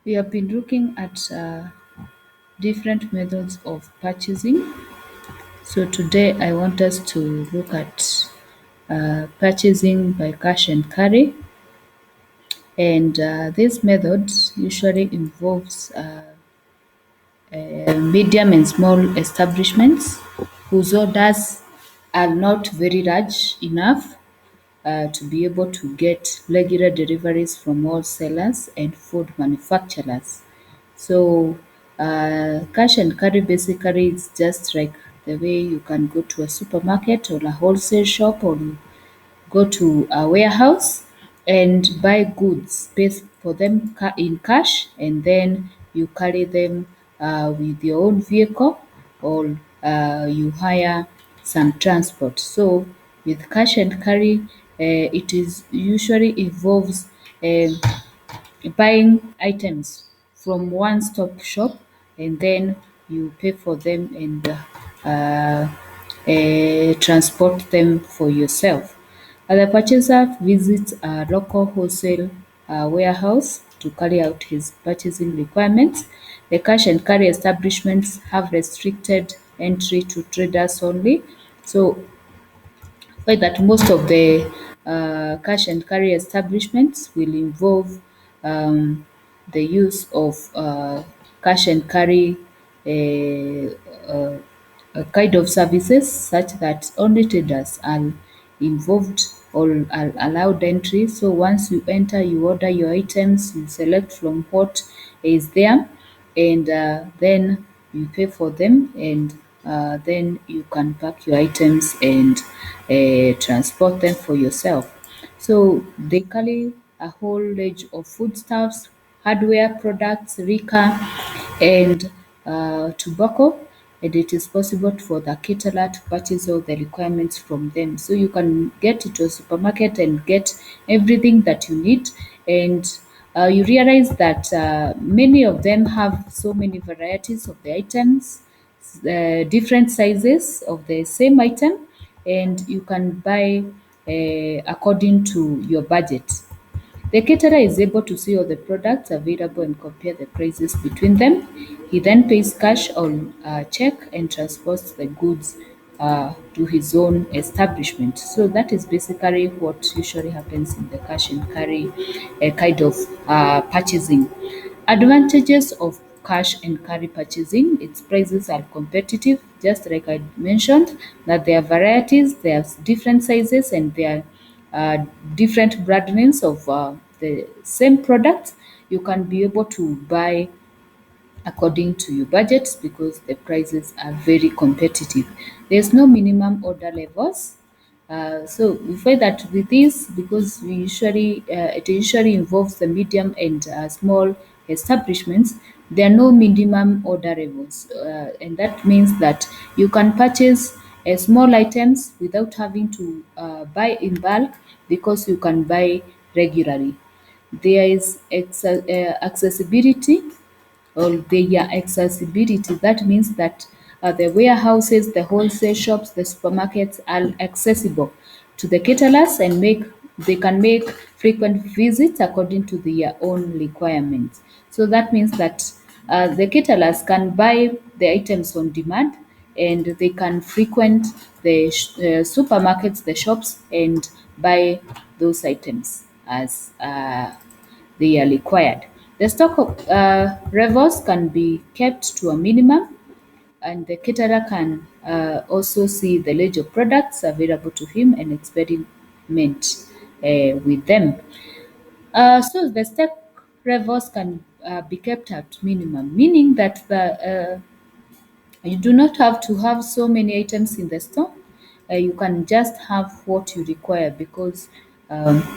We have been looking at different methods of purchasing. So today I want us to look at purchasing by cash and carry. And this method usually involves medium and small establishments whose orders are not very large enough to be able to get regular deliveries from wholesalers and food manufacturers. So cash and carry basically is just like the way you can go to a supermarket or a wholesale shop or go to a warehouse and buy goods, pay for them in cash, and then you carry them with your own vehicle or you hire some transport. So with cash and carry, it is usually involves um buying items from one stop shop and then you pay for them and transport them for yourself. The purchaser visits a local wholesale warehouse to carry out his purchasing requirements. The cash and carry establishments have restricted entry to traders only. So find that most of the cash and carry establishments will involve the use of cash and carry kind of services such that only traders are involved or are allowed entry. So once you enter, you order your items, you select from what is there, and then you pay for them, and then you can pack your items and transport them for yourself. So they carry a whole range of foodstuffs, hardware products, liquor, and tobacco, and it is possible for the caterer to purchase all the requirements from them. So you can get to a supermarket and get everything that you need, and you realize that many of them have so many varieties of the items, different sizes of the same item, and you can buy according to your budget. The caterer is able to see all the products available and compare the prices between them. He then pays cash on check and transports the goods to his own establishment. So that is basically what usually happens in the cash and carry kind of purchasing. Advantages of cash and carry purchasing: its prices are competitive, just like I mentioned, that there are varieties, there are different sizes, and there are different brand names of the same product. You can be able to buy according to your budget because the prices are very competitive. There's no minimum order levels. So we find that with this, because it usually involves the medium and small establishments, there are no minimum order levels, and that means that you can purchase small items without having to buy in bulk because you can buy regularly. There is accessibility or their accessibility. That means that the warehouses, the wholesale shops, the supermarkets are accessible to the caterers and they can make frequent visits according to their own requirements. So that means that the caterers can buy the items on demand and they can frequent the supermarkets, the shops, and buy those items as they are required. The stock of levels can be kept to a minimum, and the caterer can also see the range of products available to him and experiment with them. So the stock levels can be kept at minimum, meaning that you do not have to have so many items in the store. You can just have what you require because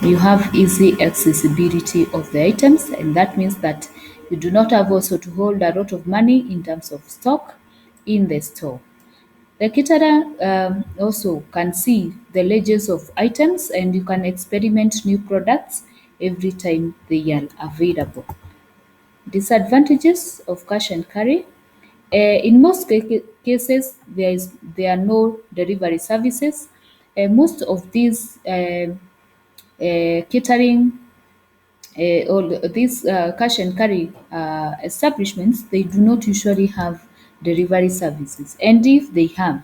you have easy accessibility of the items, and that means that you do not have also to hold a lot of money in terms of stock in the store. The caterer also can see the ledgers of items and you can experiment new products every time they are available. Disadvantages of cash and carry: in most cases, there are no delivery services. Most of these catering these cash and carry establishments, they do not usually have delivery services, and if they have,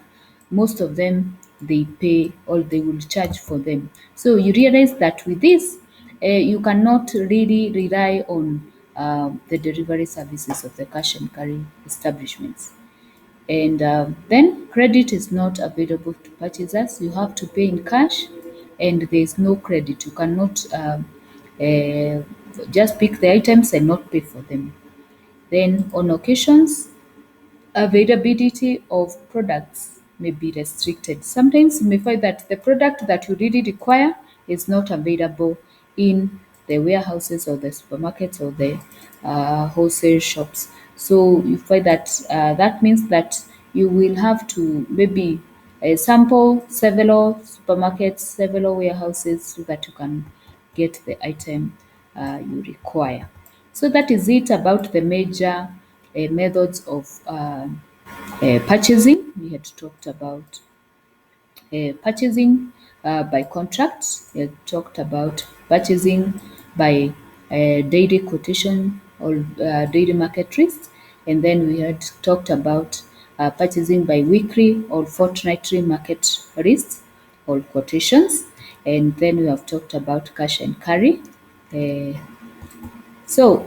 most of them they pay or they will charge for them. So you realize that with this, you cannot really rely on the delivery services of the cash and carry establishments. And then credit is not available to purchasers. You have to pay in cash, and there is no credit. You cannot uh, just pick the items and not pay for them. Then on occasions, availability of products may be restricted. Sometimes you may find that the product that you really require is not available in the warehouses or the supermarkets or the wholesale shops. So you find that that means that you will have to maybe sample several supermarkets, several warehouses so that you can get the item you require. So that is it about the major methods of purchasing. We had talked about purchasing by contracts. We had talked about purchasing by daily quotation or daily market risk. And then we had talked about purchasing by weekly or fortnightly market risks or quotations. And then we have talked about cash and carry. Uh, so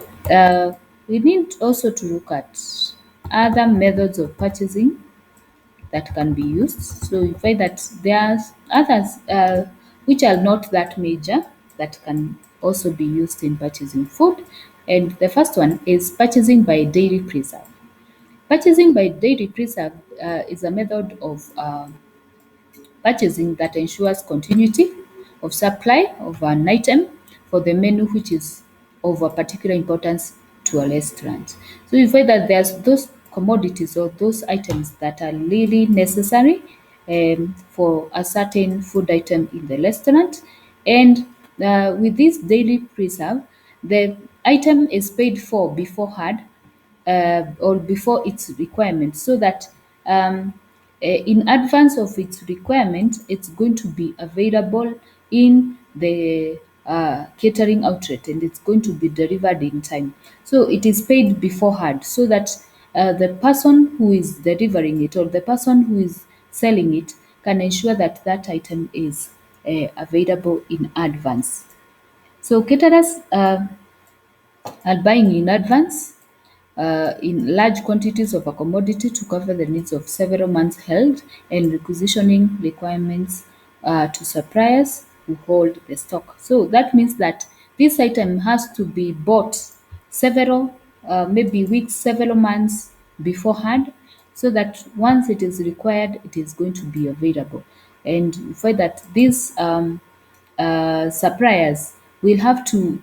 we need also to look at other methods of purchasing that can be used. So you find that there are others which are not that major that can also be used in purchasing food. And the first one is purchasing by daily preserve. Purchasing by daily preserve is a method of purchasing that ensures continuity of supply of an item for the menu which is of a particular importance to a restaurant. So you find that there's those commodities or those items that are really necessary for a certain food item in the restaurant. And with this daily preserve, the item is paid for beforehand or before its requirement, so that in advance of its requirement, it's going to be available in the catering outlet and it's going to be delivered in time. So it is paid beforehand so that the person who is delivering it or the person who is selling it can ensure that that item is available in advance. So caterers are buying in advance in large quantities of a commodity to cover the needs of several months held and requisitioning requirements to suppliers who hold the stock. So that means that this item has to be bought several, maybe weeks, several months beforehand, so that once it is required, it is going to be available. And you find that these suppliers will have to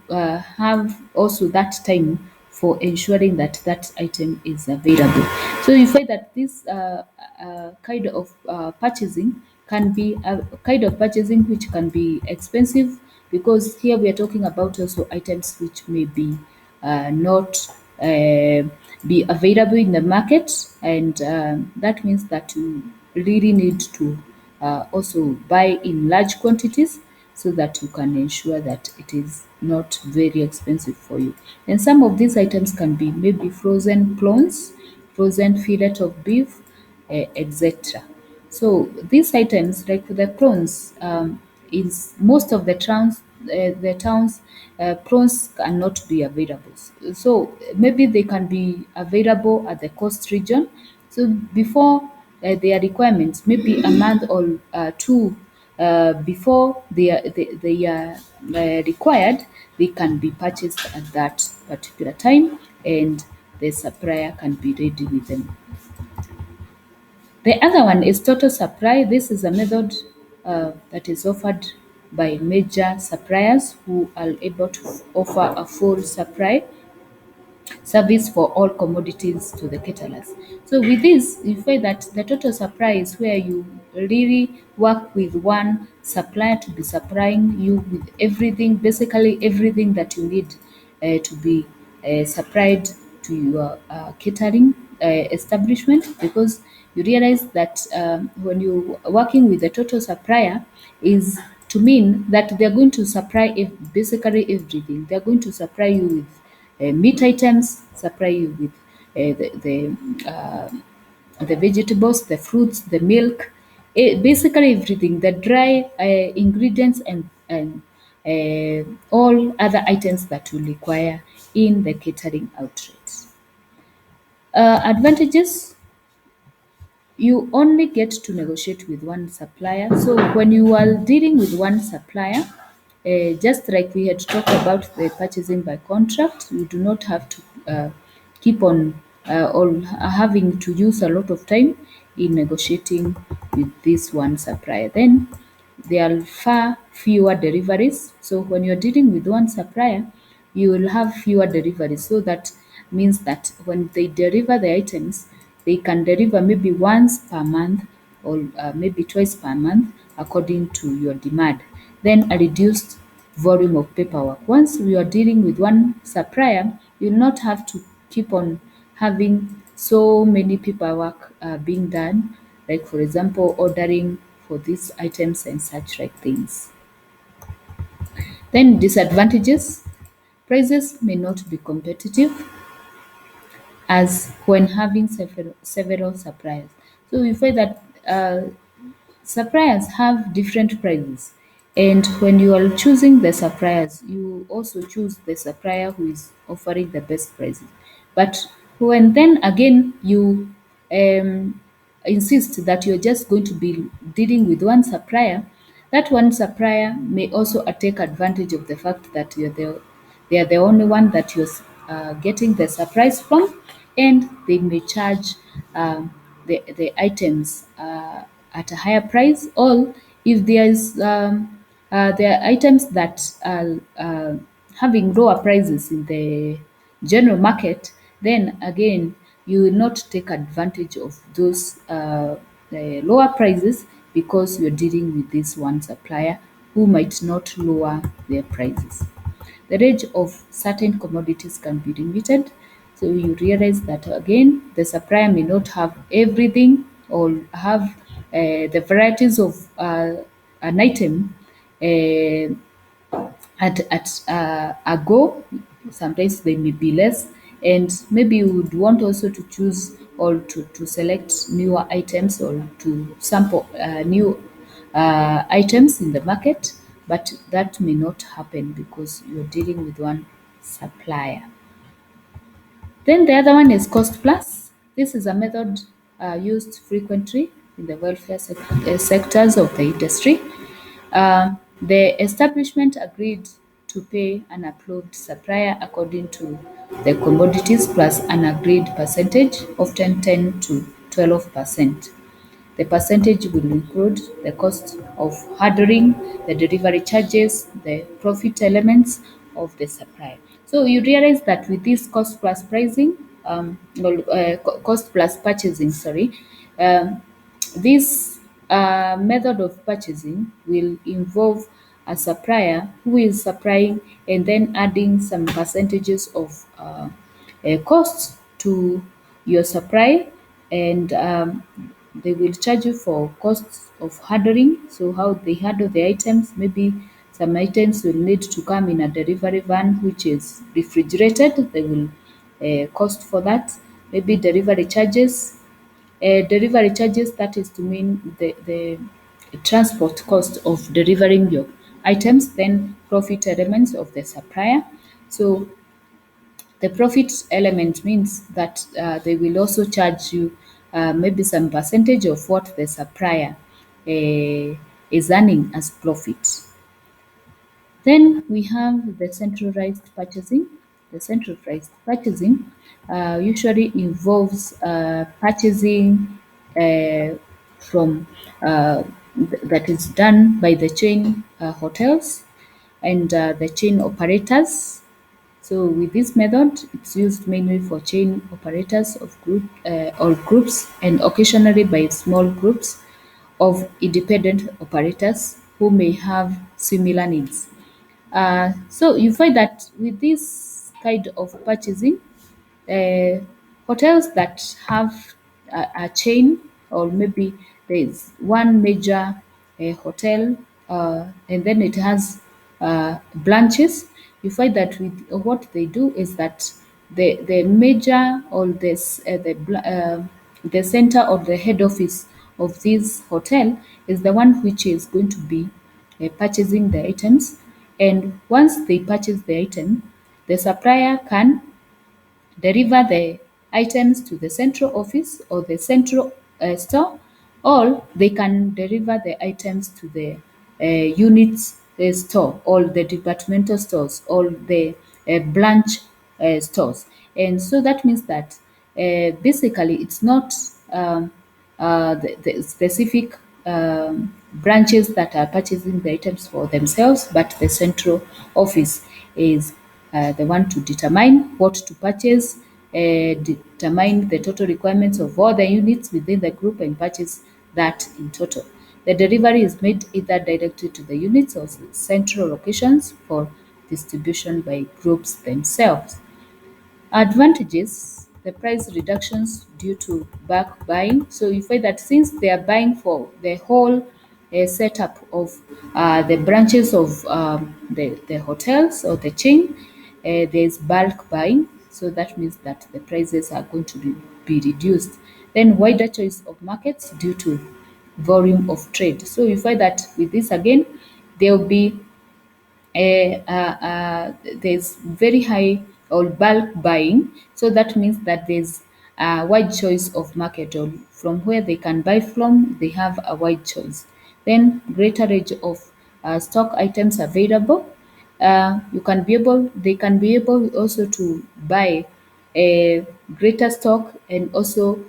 have also that time for ensuring that that item is available. So you find that this kind of purchasing can be a kind of purchasing which can be expensive, because here we are talking about also items which may be not be available in the market, and that means that you really need to also buy in large quantities so that you can ensure that it is not very expensive for you. And some of these items can be maybe frozen prawns, frozen fillet of beef, etc. So these items, like the prawns, is most of the towns, prawns cannot be available. So maybe they can be available at the coast region. So before their requirements, maybe a month or two before they are required, they can be purchased at that particular time, and the supplier can be ready with them. The other one is total supply. This is a method that is offered by major suppliers who are able to offer a full supply service for all commodities to the caterers. So with this, you find that the total supply is where you really work with one supplier to be supplying you with everything, basically everything that you need to be supplied to your catering establishment, because you realize that when you are working with the total supplier is to mean that they're going to supply basically everything. They're going to supply you with meat items, supply you with the vegetables, the fruits, the milk, basically everything, the dry ingredients and all other items that you require in the catering outlet. Advantages: you only get to negotiate with one supplier. So when you are dealing with one supplier, just like we had talked about the purchasing by contract, you do not have to keep on or having to use a lot of time in negotiating with this one supplier. Then there are far fewer deliveries. So when you're dealing with one supplier, you will have fewer deliveries. So that means that when they deliver the items, they can deliver maybe once per month or maybe twice per month according to your demand. Then a reduced volume of paperwork. Once you are dealing with one supplier, you'll not have to keep on having so many paperwork being done, like for example, ordering for these items and such like things. Then disadvantages: prices may not be competitive as when having several suppliers. So we find that suppliers have different prices, and when you are choosing the suppliers, you also choose the supplier who is offering the best prices. But when then again you um, insist that you're just going to be dealing with one supplier, that one supplier may also take advantage of the fact that they are the only one that you're getting the supplies from, and they may charge the items at a higher price, or if there are items that are having lower prices in the general market, then again you will not take advantage of those lower prices because you're dealing with this one supplier who might not lower their prices. The range of certain commodities can be limited. So you realize that again, the supplier may not have everything or have the varieties of an item uh, at a go. Sometimes they may be less, and maybe you would want also to choose or to select newer items or to sample new items in the market, but that may not happen because you're dealing with one supplier. Then the other one is cost plus. This is a method used frequently in the welfare sectors of the industry. The establishment agreed to pay an approved supplier according to the commodities plus an agreed percentage, often 10 to 12%. The percentage will include the cost of handling, the delivery charges, the profit elements of the supply. So you realize that with this cost plus pricing, cost plus purchasing, sorry, um, this method of purchasing will involve a supplier who is supplying and then adding some percentages of costs to your supply, and they will charge you for costs of handling. So how they handle the items, maybe some items will need to come in a delivery van which is refrigerated. They will cost for that. Maybe delivery charges, that is to mean the transport cost of delivering your items, then profit elements of the supplier. So the profit element means that they will also charge you maybe some percentage of what the supplier is earning as profit. Then we have the centralized purchasing. The centralized purchasing usually involves purchasing from that is done by the chain hotels and the chain operators. So with this method, it's used mainly for chain operators of group or groups, and occasionally by small groups of independent operators who may have similar needs. So you find that with this kind of purchasing, uh, hotels that have a chain, or maybe there's one major hotel and then it has branches. You find that with what they do is that the major or the center or the head office of this hotel is the one which is going to be purchasing the items. And once they purchase the item, the supplier can deliver the items to the central office or the central store, or they can deliver the items to the unit store, all the departmental stores, all the branch stores. And so that means that basically it's not the specific branches that are purchasing the items for themselves, but the central office is the one to determine what to purchase, determine the total requirements of all the units within the group, and purchase that in total. The delivery is made either directly to the units or central locations for distribution by groups themselves. Advantages: the price reductions due to bulk buying. So you find that since they are buying for the whole setup of the branches of the hotels or the chain, there's bulk buying. So that means that the prices are going to be reduced. Then wider choice of markets due to volume of trade. So you find that with this again, there will be there's very high or bulk buying. So that means that there's a wide choice of market, or from where they can buy from, they have a wide choice. Then greater range of stock items available. You can be able, they can be able also to buy a greater stock and also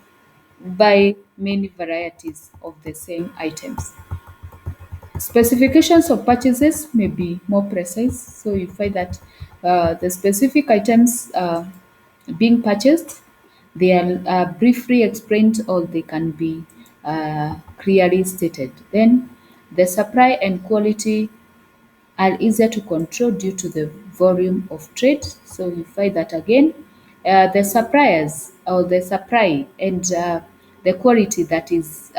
buy many varieties of the same items. Specifications of purchases may be more precise. So you find that the specific items being purchased, they are briefly explained, or they can be clearly stated. Then the supply and quality are easier to control due to the volume of trade. So you find that again, the suppliers or the supply and the quality that is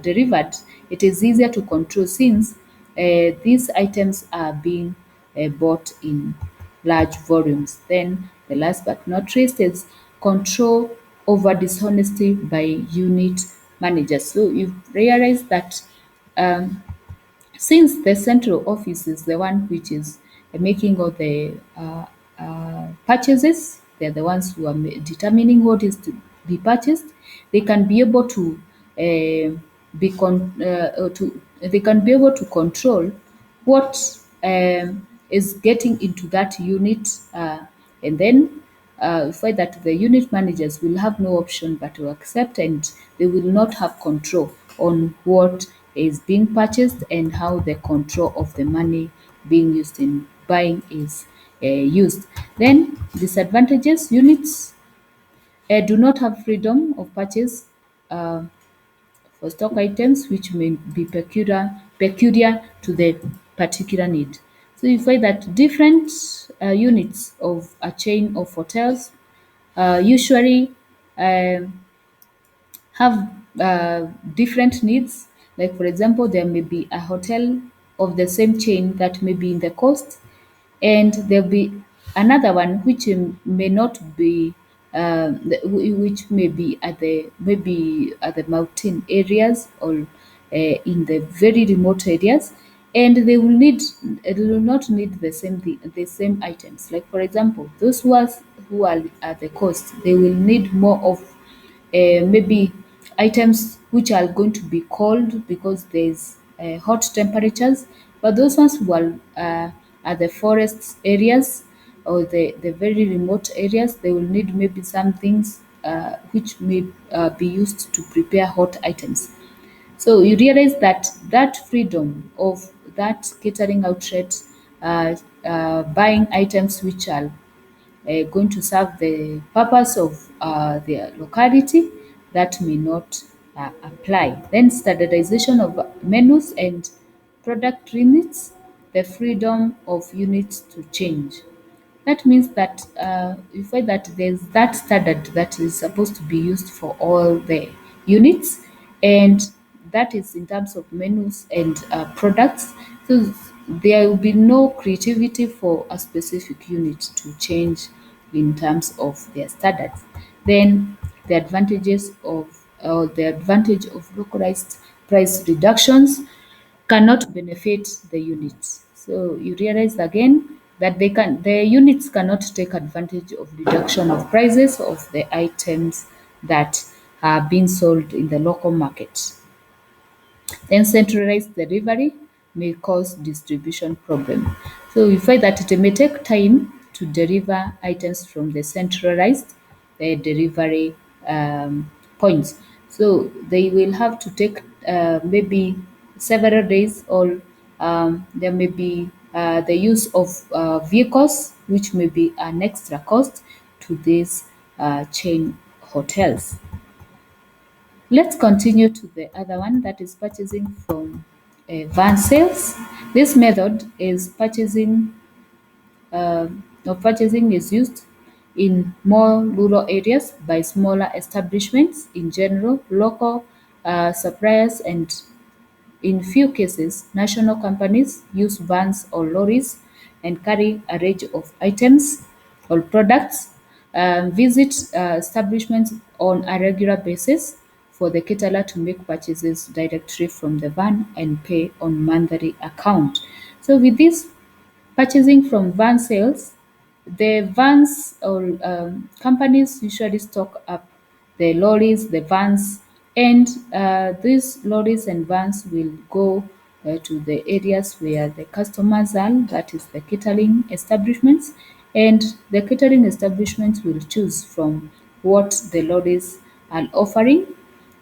delivered, it is easier to control since these items are being bought in large volumes. Then the last but not least is control over dishonesty by unit managers. So you realize that um, since the central office is the one which is making all the purchases, they're the ones who are determining what is to be purchased. They can be able to they can be able to control what is getting into that unit, and then you find that the unit managers will have no option but to accept, and they will not have control on what is being purchased and how the control of the money being used in buying is used. Then disadvantages: units do not have freedom of purchase uh, for stock items which may be peculiar to the particular need. So you find that different units of a chain of hotels usually um have different needs. Like for example, there may be a hotel of the same chain that may be in the coast, and there'll be another one which may not be which may be at the maybe at the mountain areas, or in the very remote areas, and they will not need the same items. Like for example, those who are at the coast, they will need more of maybe items which are going to be cold because there's hot temperatures. But those ones who are at the forest areas or the very remote areas, they will need maybe some things which may be used to prepare hot items. So you realize that that freedom of that catering outlet buying items which are going to serve the purpose of their locality, that may not apply. Then standardization of menus and product limits, the freedom of units to change. That means that you find that there's that standard that is supposed to be used for all the units, and that is in terms of menus and products. So there will be no creativity for a specific unit to change in terms of their standards. Then the advantages of or the advantage of localized price reductions cannot benefit the units. So you realize again that the units cannot take advantage of reduction of prices of the items that are being sold in the local market. Then centralized delivery may cause distribution problem. So we find that it may take time to deliver items from the centralized delivery points. So they will have to take maybe several days, or there may be the use of vehicles, which may be an extra cost to these chain hotels. Let's continue to the other one, that is purchasing from van sales. This method is purchasing is used in more rural areas by smaller establishments in general, local suppliers, and in few cases, national companies use vans or lorries and carry a range of items or products, visit establishments on a regular basis for the caterer to make purchases directly from the van and pay on monthly account. So with this purchasing from van sales, the vans or companies usually stock up the lorries, the vans, and these lorries and vans will go to the areas where the customers are, that is the catering establishments, and the catering establishments will choose from what the lorries are offering,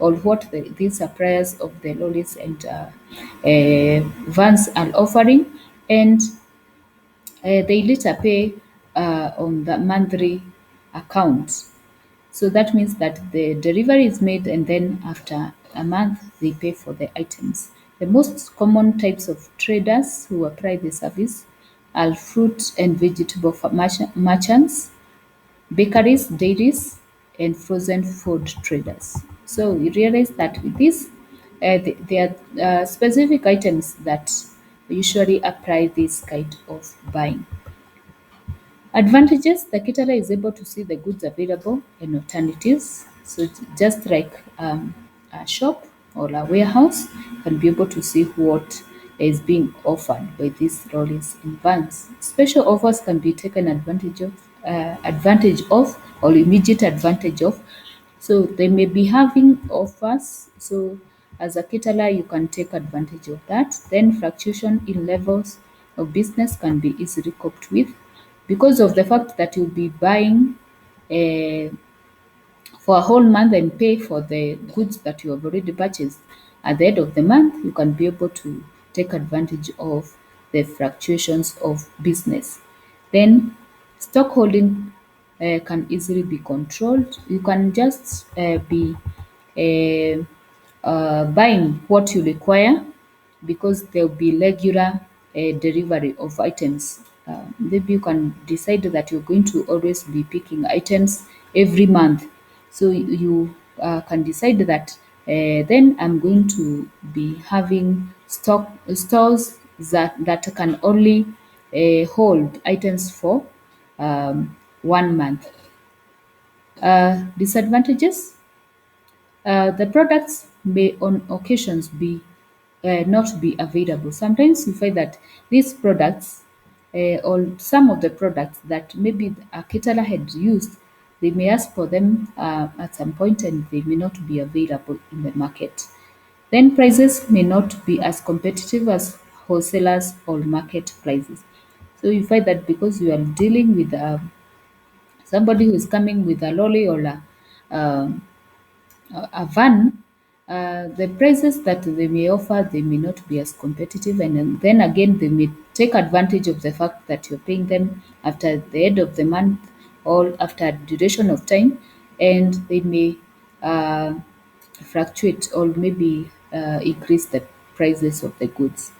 or what these suppliers of the lorries and vans are offering, and they later pay on the monthly account. So that means that the delivery is made, and then after a month they pay for the items. The most common types of traders who apply the service are fruit and vegetable merchants, bakeries, dairies, and frozen food traders. So you realize that with this, there are specific items that usually apply this kind of buying. Advantages: the caterer is able to see the goods available and alternatives. So just like a shop or a warehouse, can be able to see what is being offered by these lorries and vans. Special offers can be taken advantage of, or immediate advantage of. So they may be having offers. So as a caterer, you can take advantage of that. Then fluctuation in levels of business can be easily coped with because of the fact that you'll be buying uh, for a whole month and pay for the goods that you have already purchased. At the end of the month, you can be able to take advantage of the fluctuations of business. Then stock holding can easily be controlled. You can just be uh, buying what you require, because there will be regular delivery of items. Maybe you can decide that you're going to always be picking items every month. So you can decide that then I'm going to be having stores that can only hold items for 1 month. Disadvantages: the products may on occasions be not be available. Sometimes you find that these products or some of the products that maybe a caterer had used, they may ask for them at some point and they may not be available in the market. Then prices may not be as competitive as wholesalers or market prices. So you find that because you are dealing with somebody who is coming with a lorry or um, a van, the prices that they may offer, they may not be as competitive, and then again they may take advantage of the fact that you're paying them after the end of the month or after a duration of time, and they may uh, fluctuate or maybe increase the prices of the goods.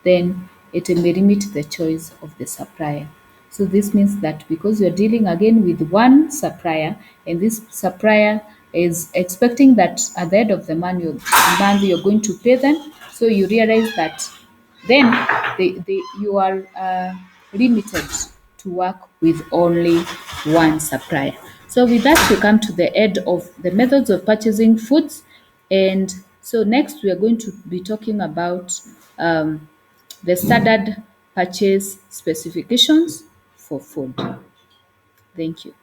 Then it may limit the choice of the supplier. So this means that because you're dealing again with one supplier, and this supplier is expecting that at the end of the month you're going to pay them, so you realize that then you are limited to work with only one supplier. So with that, we come to the end of the methods of purchasing foods. And so next, we are going to be talking about the standard purchase specifications for food. Thank you.